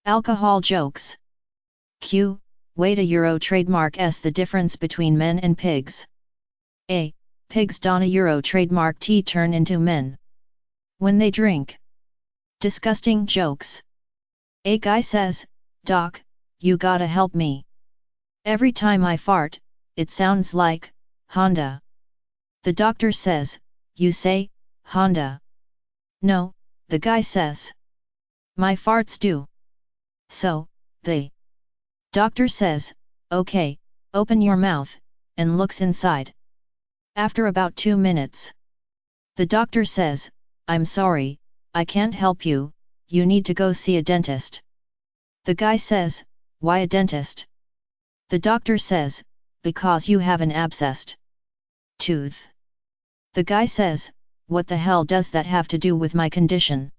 Alcohol jokes. Q. Wait a Euro trademark S. The difference between men and pigs. A. Pigs don a Euro trademark T turn into men when they drink. Disgusting jokes. A guy says, "Doc, you gotta help me. Every time I fart, it sounds like Honda." The doctor says, "You say, Honda?" "No," the guy says. "My farts do." So, the doctor says, "Okay, open your mouth," and looks inside. After about 2 minutes, the doctor says, "I'm sorry, I can't help you, you need to go see a dentist." The guy says, "Why a dentist?" The doctor says, "Because you have an abscessed tooth." The guy says, "What the hell does that have to do with my condition?"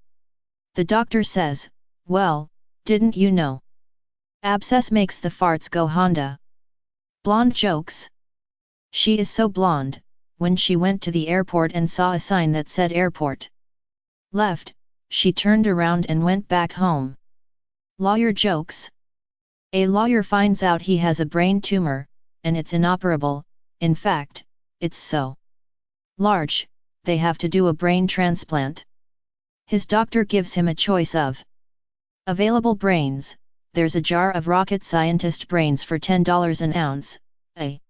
The doctor says, "Well, didn't you know? Abscess makes the farts go Honda." Blonde jokes. She is so blonde, when she went to the airport and saw a sign that said airport left, she turned around and went back home. Lawyer jokes. A lawyer finds out he has a brain tumor, and it's inoperable. In fact, it's so large, they have to do a brain transplant. His doctor gives him a choice of available brains. There's a jar of rocket scientist brains for $10 an ounce, a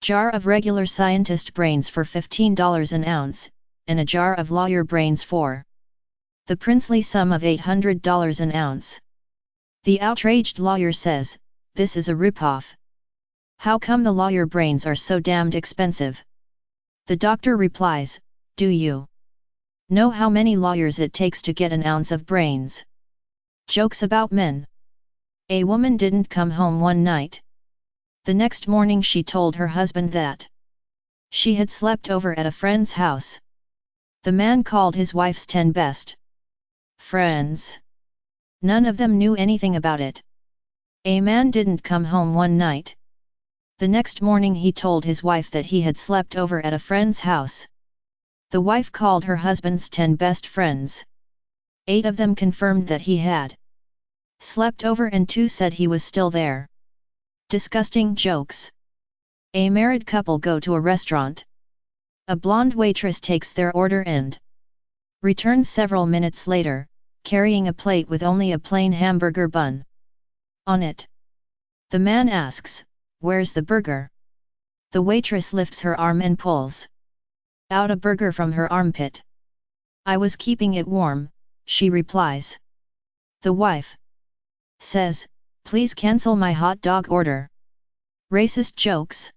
jar of regular scientist brains for $15 an ounce, and a jar of lawyer brains for the princely sum of $800 an ounce. The outraged lawyer says, "This is a ripoff. How come the lawyer brains are so damned expensive?" The doctor replies, "Do you know how many lawyers it takes to get an ounce of brains?" Jokes about men. A woman didn't come home one night. The next morning she told her husband that she had slept over at a friend's house. The man called his wife's 10 best friends. None of them knew anything about it. A man didn't come home one night. The next morning he told his wife that he had slept over at a friend's house. The wife called her husband's 10 best friends. 8 of them confirmed that he had slept over and 2 said he was still there. Disgusting jokes. A married couple go to a restaurant. A blonde waitress takes their order and returns several minutes later, carrying a plate with only a plain hamburger bun on it. The man asks, "Where's the burger?" The waitress lifts her arm and pulls out a burger from her armpit. "I was keeping it warm," she replies. The wife says, "Please cancel my hot dog order." Racist jokes.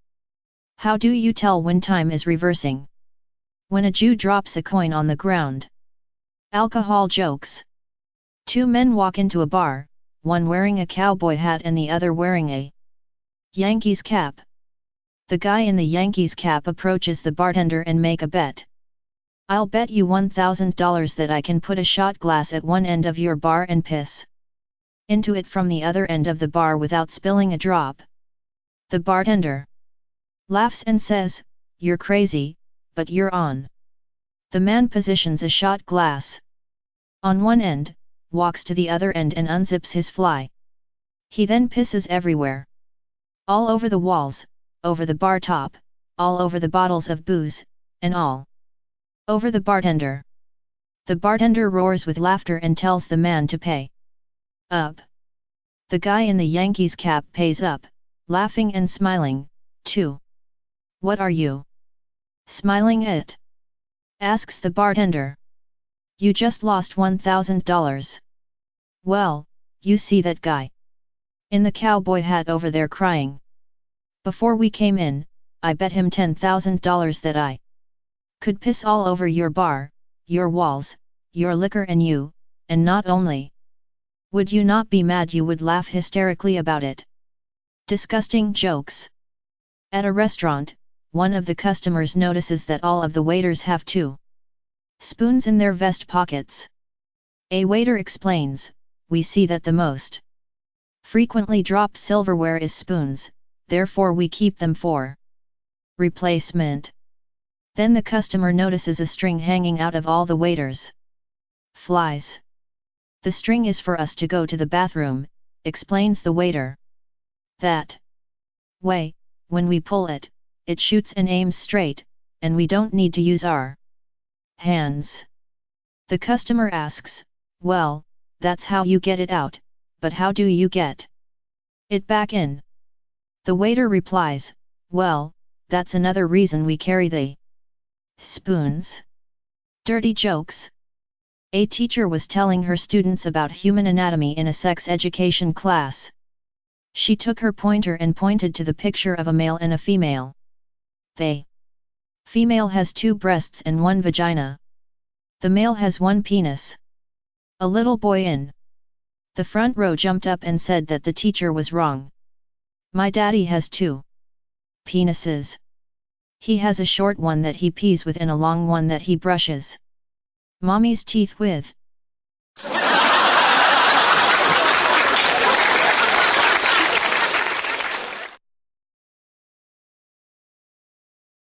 How do you tell when time is reversing? When a Jew drops a coin on the ground. Alcohol jokes. 2 men walk into a bar, one wearing a cowboy hat and the other wearing a Yankees cap. The guy in the Yankees cap approaches the bartender and make a bet. "I'll bet you $1,000 that I can put a shot glass at one end of your bar and piss into it from the other end of the bar without spilling a drop." The bartender laughs and says, "You're crazy, but you're on." The man positions a shot glass on one end, walks to the other end and unzips his fly. He then pisses everywhere. All over the walls, over the bar top, all over the bottles of booze, and all over the bartender. The bartender roars with laughter and tells the man to pay up. The guy in the Yankees cap pays up, laughing and smiling, too. "What are you smiling at?" asks the bartender. "You just lost $1,000. Well, you see that guy in the cowboy hat over there crying? Before we came in, I bet him $10,000 that I could piss all over your bar, your walls, your liquor and you, and not only would you not be mad, you would laugh hysterically about it." Disgusting jokes. At a restaurant, one of the customers notices that all of the waiters have 2 spoons in their vest pockets. A waiter explains, "We see that the most frequently dropped silverware is spoons, therefore we keep them for replacement." Then the customer notices a string hanging out of all the waiters' flies. The string is for us to go to the bathroom, explains the waiter. That way, when we pull it, it shoots and aims straight, and we don't need to use our hands. The customer asks, well, that's how you get it out, but how do you get it back in? The waiter replies, well, that's another reason we carry the spoons. Dirty jokes. A teacher was telling her students about human anatomy in a sex education class. She took her pointer and pointed to the picture of a male and a female. The female has 2 breasts and 1 vagina. The male has 1 penis. A little boy in the front row jumped up and said that the teacher was wrong. My daddy has 2 penises. He has a short one that he pees with and a long one that he brushes Mommy's teeth with.